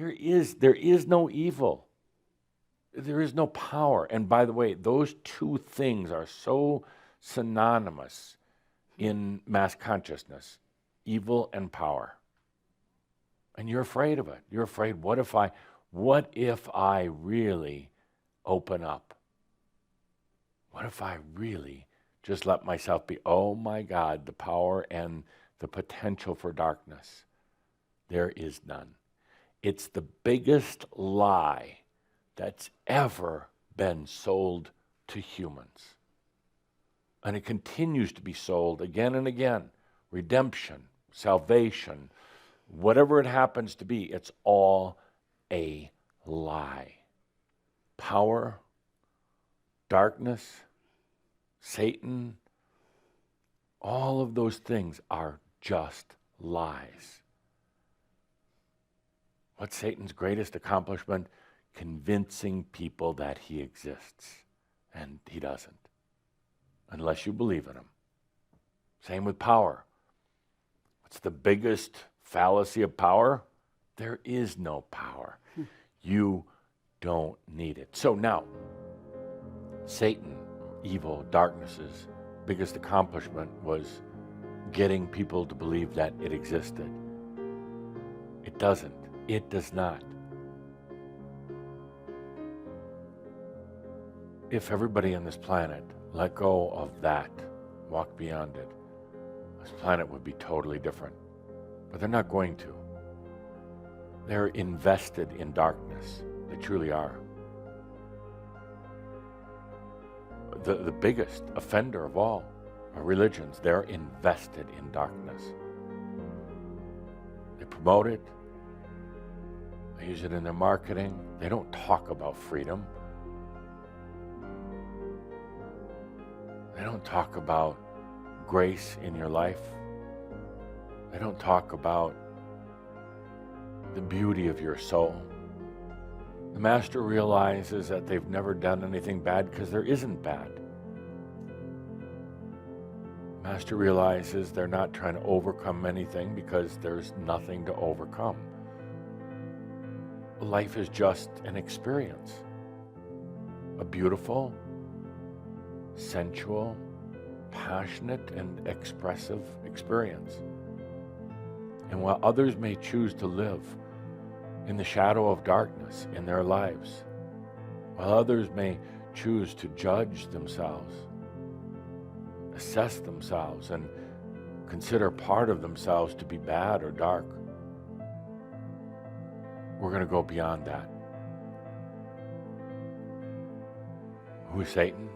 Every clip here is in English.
There is no evil. There is no power. And by the way, those two things are so synonymous in mass consciousness, evil and power. And you're afraid of it. You're afraid, what if I really open up? What if I really just let myself be? Oh my God, the power and the potential for darkness. There is none. It's the biggest lie that's ever been sold to humans. And it continues to be sold again and again. Redemption, salvation, whatever it happens to be, it's all a lie. Power, darkness, Satan, all of those things are just lies. What's Satan's greatest accomplishment? Convincing people that he exists. And he doesn't, unless you believe in him. Same with power. What's the biggest fallacy of power? There is no power. You don't need it. So now, Satan, evil, darkness's biggest accomplishment was getting people to believe that it existed. It doesn't. It does not. If everybody on this planet let go of that, walk beyond it, this planet would be totally different. But they're not going to. They're invested in darkness. They truly are. The biggest offender of all are religions. They're invested in darkness. They promote it. They use it in their marketing. They don't talk about freedom. They don't talk about grace in your life. They don't talk about the beauty of your soul. The master realizes that they've never done anything bad because there isn't bad. The master realizes they're not trying to overcome anything because there's nothing to overcome. Life is just an experience. A beautiful, sensual, passionate, and expressive experience. And while others may choose to live in the shadow of darkness in their lives, while others may choose to judge themselves, assess themselves, and consider part of themselves to be bad or dark, we're going to go beyond that. Who is Satan?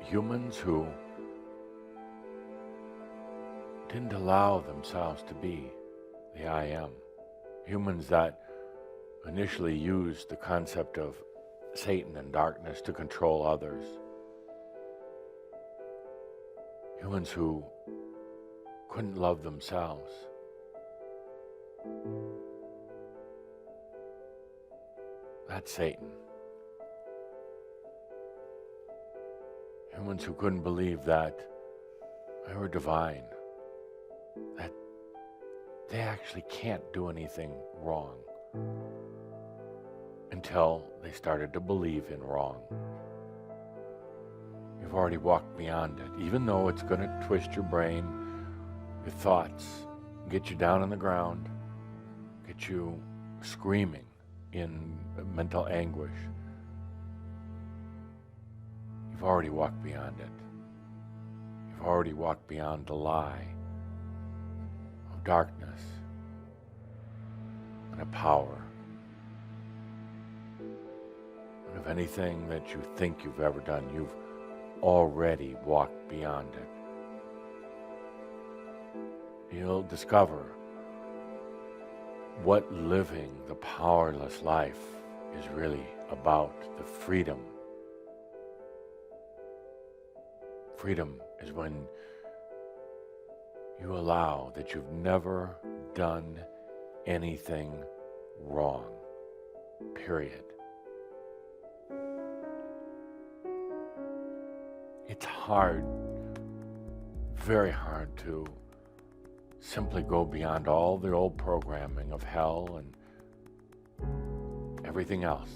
Humans who didn't allow themselves to be the I am. Humans that initially used the concept of Satan and darkness to control others. Humans who couldn't love themselves. That's Satan. Humans who couldn't believe that they were divine, that they actually can't do anything wrong until they started to believe in wrong. You've already walked beyond it, even though it's going to twist your brain, your thoughts, get you down on the ground, get you screaming in mental anguish. You've already walked beyond it. You've already walked beyond the lie of darkness and of power and of anything that you think you've ever done. You've already walked beyond it. You'll discover what living the powerless life is really about, the freedom. Freedom is when you allow that you've never done anything wrong, period. It's hard, very hard to simply go beyond all the old programming of hell and everything else,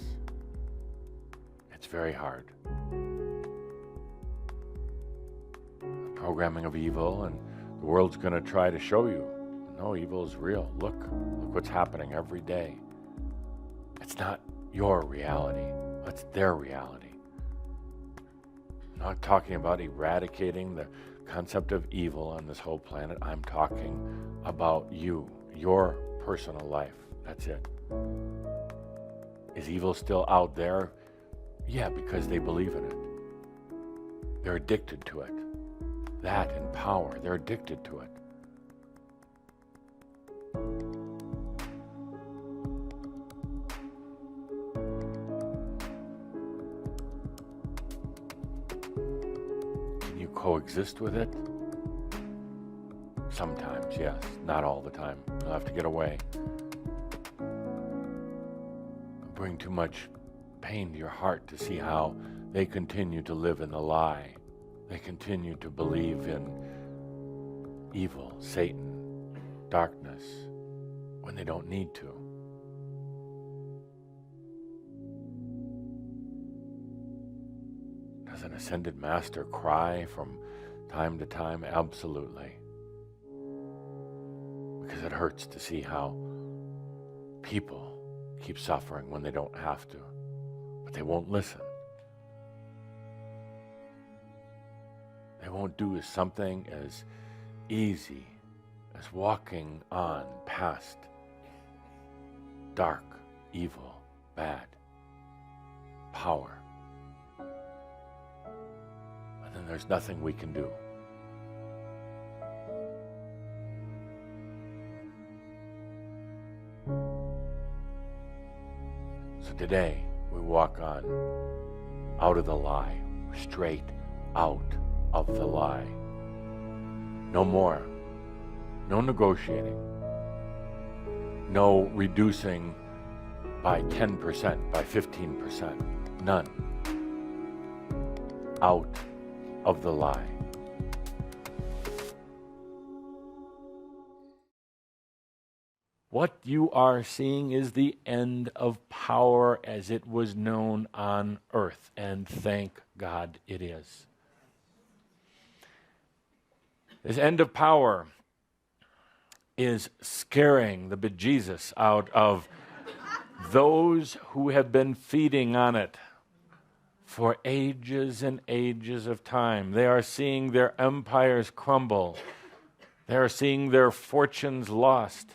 it's very hard. The programming of evil, and the world's going to try to show you, no, evil is real. Look what's happening every day. It's not your reality, it's their reality. I'm not talking about eradicating the concept of evil on this whole planet. I'm talking about you, your personal life. That's it. Is evil still out there? Yeah, because they believe in it. They're addicted to it. That and power, they're addicted to it. Can you coexist with it? Sometimes, yes. Not all the time. You'll have to get away. Bring too much pain to your heart to see how they continue to live in the lie. They continue to believe in evil, Satan, darkness, when they don't need to. Does an ascended master cry from time to time? Absolutely. Because it hurts to see how people keep suffering when they don't have to, but they won't listen. They won't do something as easy as walking on past dark, evil, bad, power. And then there's nothing we can do. So today, we walk on out of the lie, straight out of the lie. No more. No negotiating. No reducing by 10%, by 15%. None. Out of the lie. What you are seeing is the end of power as it was known on earth, and thank God it is. This end of power is scaring the bejesus out of those who have been feeding on it for ages and ages of time. They are seeing their empires crumble. They are seeing their fortunes lost.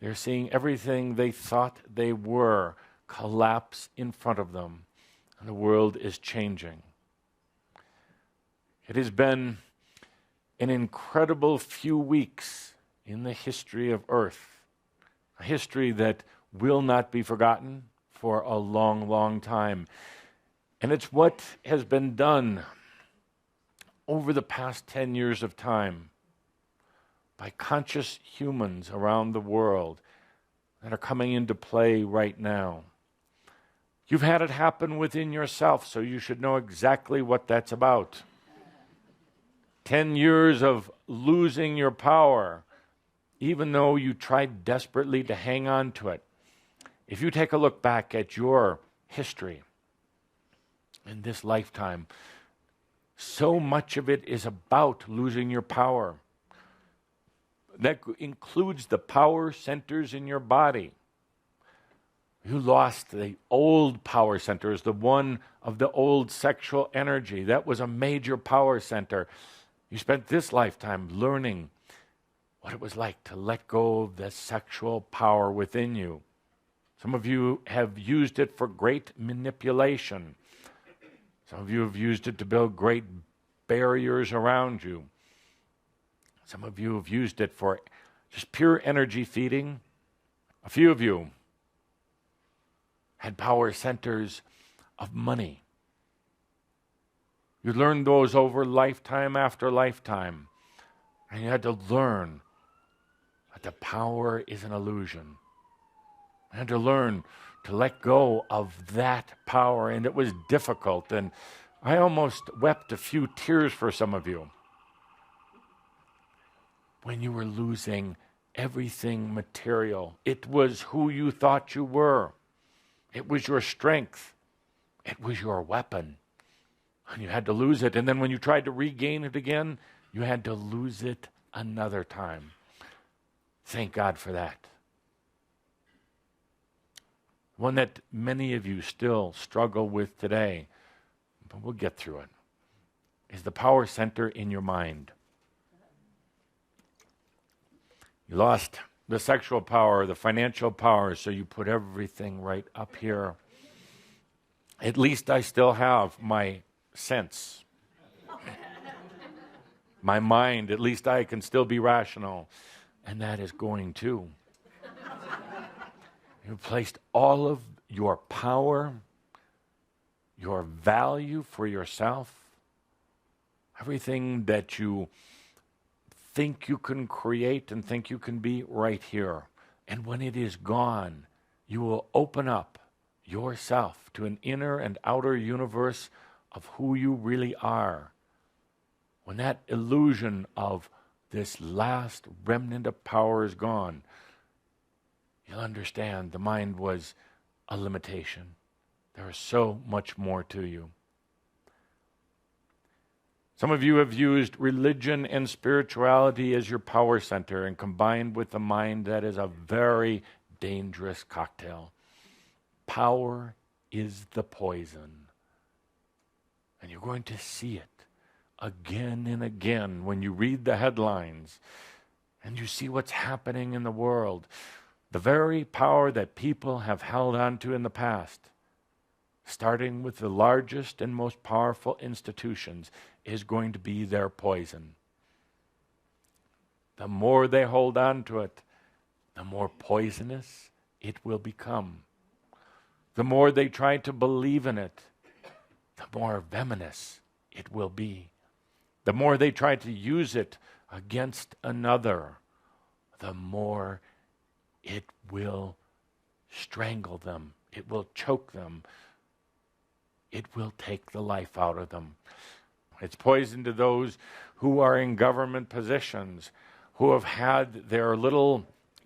They're seeing everything they thought they were collapse in front of them. And the world is changing. It has been an incredible few weeks in the history of Earth. A history that will not be forgotten for a long, long time. And it's what has been done over the past 10 years of time by conscious humans around the world that are coming into play right now. You've had it happen within yourself, so you should know exactly what that's about. 10 years of losing your power, even though you tried desperately to hang on to it. If you take a look back at your history in this lifetime, so much of it is about losing your power. That includes the power centers in your body. You lost the old power centers, the one of the old sexual energy. That was a major power center. You spent this lifetime learning what it was like to let go of the sexual power within you. Some of you have used it for great manipulation. Some of you have used it to build great barriers around you. Some of you have used it for just pure energy feeding. A few of you had power centers of money. You learned those over lifetime after lifetime. And you had to learn that the power is an illusion. You had to learn to let go of that power. And it was difficult. And I almost wept a few tears for some of you when you were losing everything material. It was who you thought you were. It was your strength. It was your weapon. And you had to lose it. And then when you tried to regain it again, you had to lose it another time. Thank God for that. One that many of you still struggle with today, but we'll get through it, is the power center in your mind. You lost the sexual power, the financial power, so you put everything right up here. At least I still have my sense. My mind, at least I can still be rational. And that is going too. You placed all of your power, your value for yourself, everything that you think you can create and think you can be right here. And when it is gone, you will open up yourself to an inner and outer universe of who you really are. When that illusion of this last remnant of power is gone, you'll understand the mind was a limitation. There is so much more to you. Some of you have used religion and spirituality as your power center and combined with the mind. That is a very dangerous cocktail. Power is the poison. And you're going to see it again and again when you read the headlines and you see what's happening in the world. The very power that people have held on to in the past, starting with the largest and most powerful institutions, is going to be their poison. The more they hold on to it, the more poisonous it will become. The more they try to believe in it, the more venomous it will be. The more they try to use it against another, the more it will strangle them. It will choke them. It will take the life out of them. It's poison to those who are in government positions, who have had their little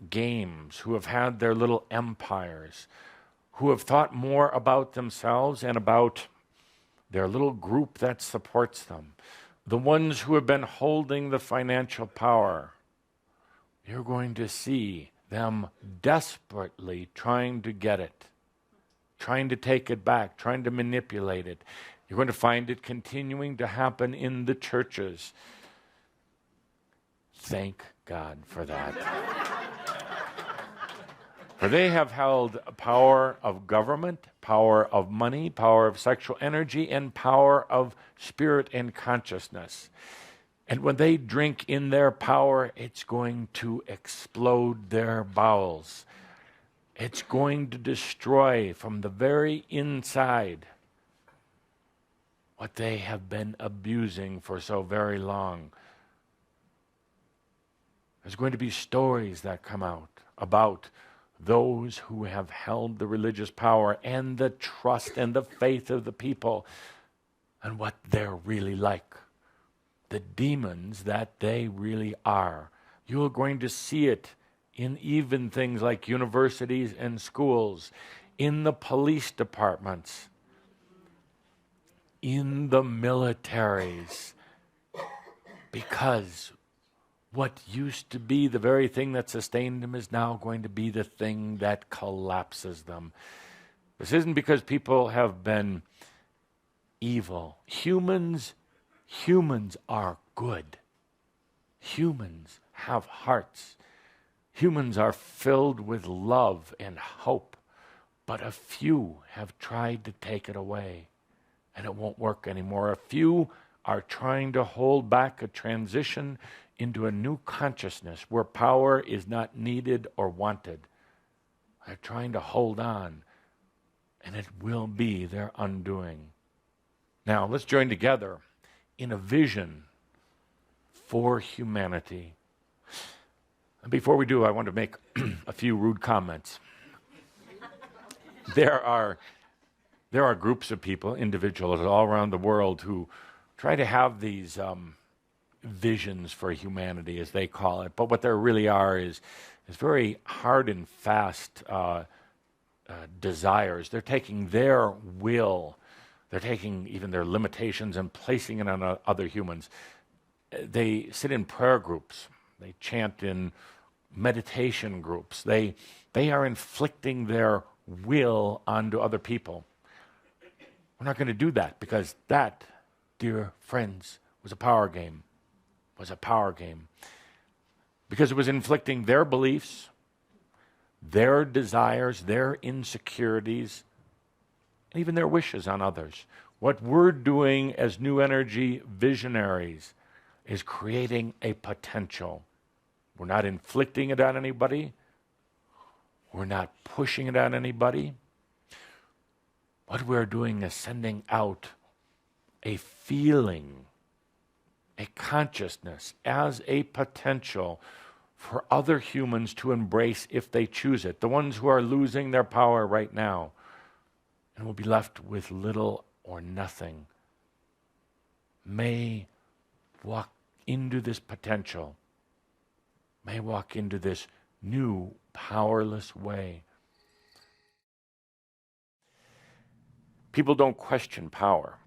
games, who have had their little empires, who have thought more about themselves and about their little group that supports them. The ones who have been holding the financial power, you're going to see them desperately trying to get it, trying to take it back, trying to manipulate it. You're going to find it continuing to happen in the churches. Thank God for that. For they have held power of government, power of money, power of sexual energy, and power of spirit and consciousness. And when they drink in their power, it's going to explode their bowels. It's going to destroy from the very inside what they have been abusing for so very long. There's going to be stories that come out about those who have held the religious power and the trust and the faith of the people and what they're really like. The demons that they really are. You're going to see it in even things like universities and schools, in the police departments, in the militaries, because what used to be the very thing that sustained them is now going to be the thing that collapses them. This isn't because people have been evil. Humans are good. Humans have hearts. Humans are filled with love and hope. But a few have tried to take it away, and it won't work anymore. A few are trying to hold back a transition into a new consciousness where power is not needed or wanted. They're trying to hold on, and it will be their undoing. Now, let's join together in a vision for humanity. And before we do, I want to make a few rude comments. There are groups of people, individuals all around the world who try to have these visions for humanity, as they call it. But what there really are is very hard and fast desires. They're taking their will, they're taking even their limitations and placing it on other humans. They sit in prayer groups. They chant in meditation groups. They are inflicting their will onto other people. We're not going to do that, because that, dear friends, was a power game. Because it was inflicting their beliefs, their desires, their insecurities, and even their wishes on others. What we're doing as new energy visionaries is creating a potential. We're not inflicting it on anybody. We're not pushing it on anybody. What we're doing is sending out a feeling, a consciousness as a potential for other humans to embrace if they choose it. The ones who are losing their power right now and will be left with little or nothing may walk into this potential, may walk into this new powerless way. People don't question power.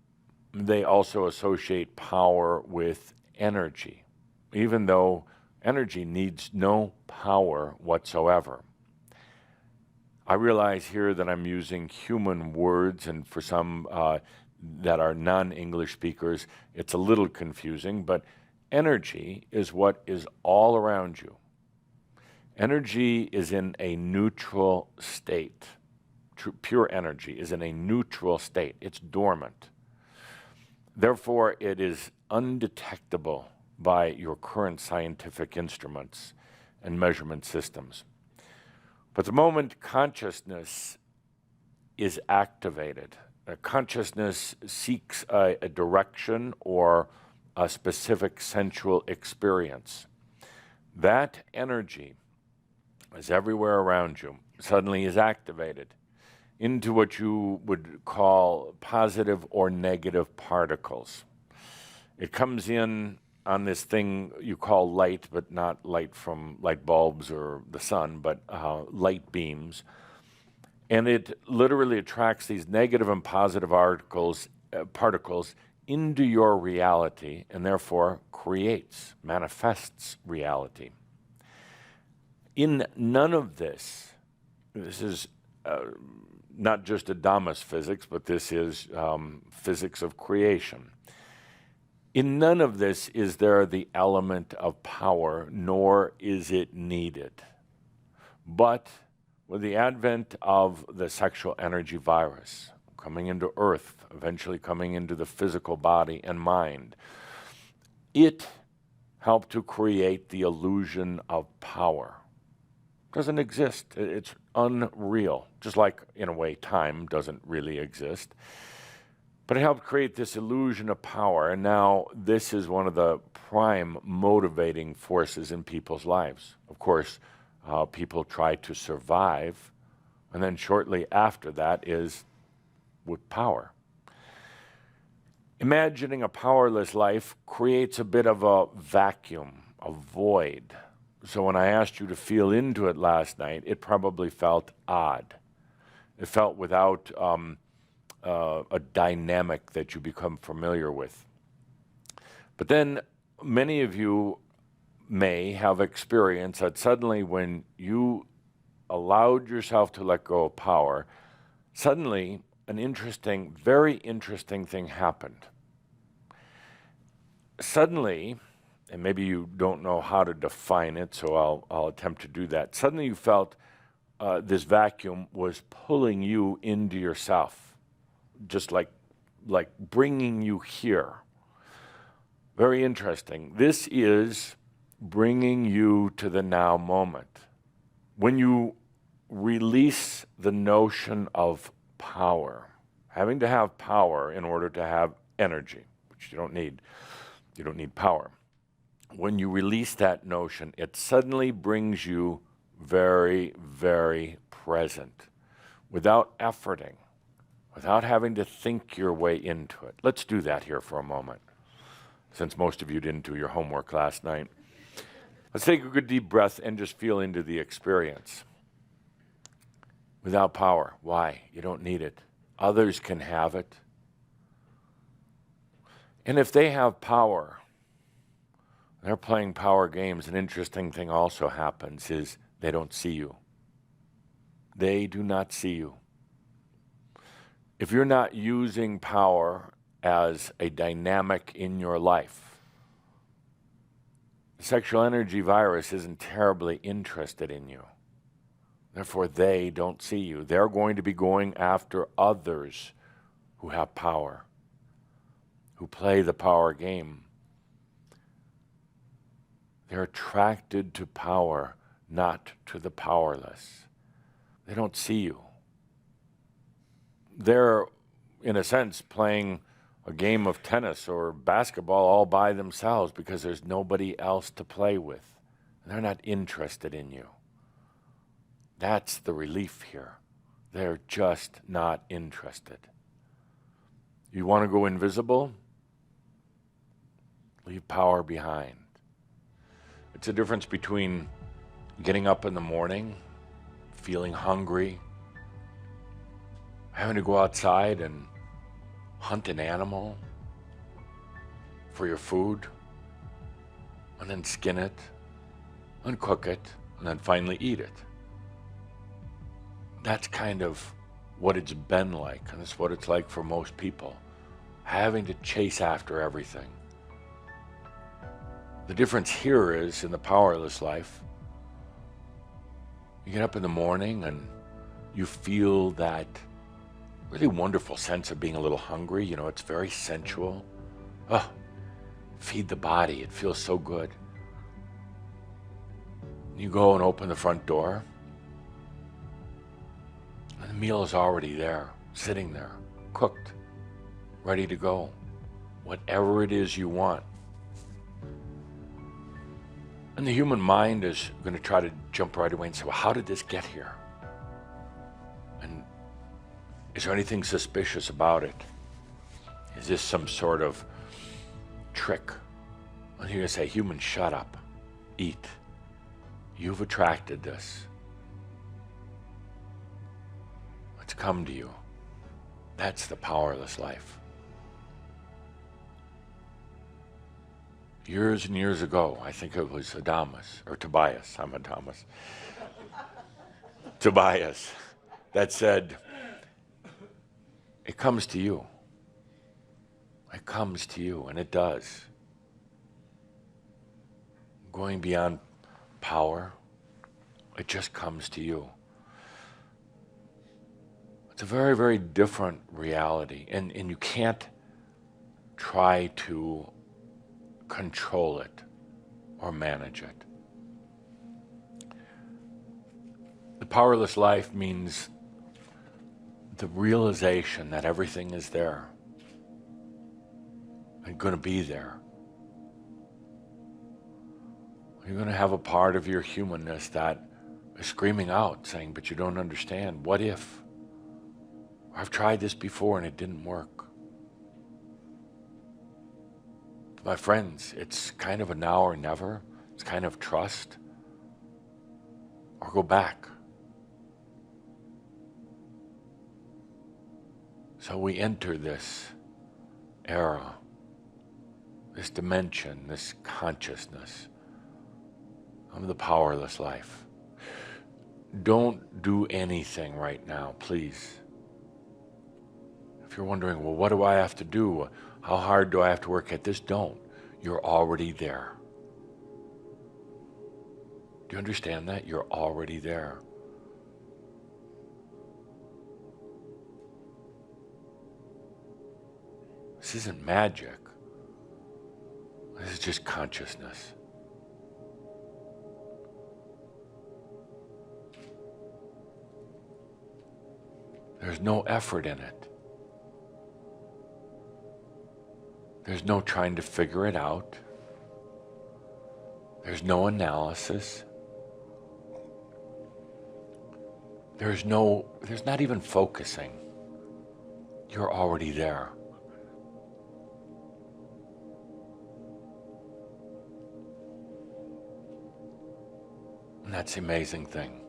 They also associate power with energy, even though energy needs no power whatsoever. I realize here that I'm using human words, and for some that are non-English speakers, it's a little confusing, but energy is what is all around you. Energy is in a neutral state. Pure energy is in a neutral state. It's dormant. Therefore, it is undetectable by your current scientific instruments and measurement systems. But the moment consciousness is activated, consciousness seeks a direction or a specific sensual experience, that energy is everywhere around you, suddenly is activated into what you would call positive or negative particles. It comes in on this thing you call light, but not light from light bulbs or the sun, but light beams. And it literally attracts these negative and positive particles into your reality, and therefore creates, manifests reality. In none of this is not just Adamus physics, but this is physics of creation. In none of this is there the element of power, nor is it needed. But with the advent of the sexual energy virus coming into Earth, eventually coming into the physical body and mind, it helped to create the illusion of power. It doesn't exist. It's unreal. Just like, in a way, time doesn't really exist. But it helped create this illusion of power, and now this is one of the prime motivating forces in people's lives. Of course, people try to survive, and then shortly after that is with power. Imagining a powerless life creates a bit of a vacuum, a void. So when I asked you to feel into it last night, it probably felt odd. It felt without a dynamic that you become familiar with. But then many of you may have experienced that suddenly when you allowed yourself to let go of power, suddenly an interesting, very interesting thing happened. Suddenly, and maybe you don't know how to define it, so I'll attempt to do that. Suddenly you felt this vacuum was pulling you into yourself, just like bringing you here. Very interesting. This is bringing you to the now moment. When you release the notion of power, having to have power in order to have energy, which you don't need power. When you release that notion, it suddenly brings you very, very present, without efforting, without having to think your way into it. Let's do that here for a moment, since most of you didn't do your homework last night. Let's take a good deep breath and just feel into the experience. without power. Why? You don't need it. Others can have it. And if they have power, they're playing power games. An interesting thing also happens is they don't see you. They do not see you. If you're not using power as a dynamic in your life, the sexual energy virus isn't terribly interested in you. Therefore, they don't see you. They're going to be going after others who have power, who play the power game. They're attracted to power, not to the powerless. They don't see you. They're, in a sense, playing a game of tennis or basketball all by themselves because there's nobody else to play with. They're not interested in you. That's the relief here. They're just not interested. You want to go invisible? Leave power behind. It's a difference between getting up in the morning, feeling hungry, having to go outside and hunt an animal for your food, and then skin it, and cook it, and then finally eat it. That's kind of what it's been like, and it's what it's like for most people, having to chase after everything. The difference here is, in the powerless life, you get up in the morning and you feel that really wonderful sense of being a little hungry. You know, it's very sensual. Oh, feed the body. It feels so good. You go and open the front door, and the meal is already there, sitting there, cooked, ready to go. Whatever it is you want. And the human mind is going to try to jump right away and say, well, how did this get here? And is there anything suspicious about it? Is this some sort of trick? And you're going to say, human, shut up. Eat. You've attracted this. It's come to you. That's the powerless life. Years and years ago, I think it was Adamus, or Tobias, I'm Adamus. Tobias, that said, it comes to you. It comes to you, and it does. Going beyond power, it just comes to you. It's a very, very different reality, and you can't try to control it or manage it. The powerless life means the realization that everything is there and going to be there. You're going to have a part of your humanness that is screaming out, saying, but you don't understand. What if? I've tried this before and it didn't work. My friends, it's kind of a now or never. It's kind of trust or go back. So we enter this era, this dimension, this consciousness of the powerless life. Don't do anything right now, please. If you're wondering, well, what do I have to do? How hard do I have to work at this? Don't. You're already there. Do you understand that? You're already there. This isn't magic. This is just consciousness. There's no effort in it. There's no trying to figure it out. There's no analysis. There's not even focusing. You're already there. And that's the amazing thing.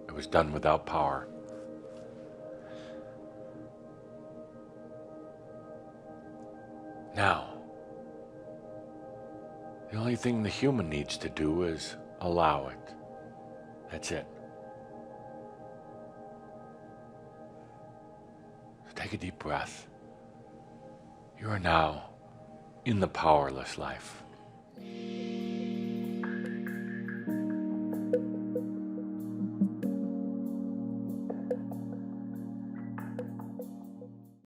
It was done without power. Now, the only thing the human needs to do is allow it. That's it. So take a deep breath. You are now in the powerless life.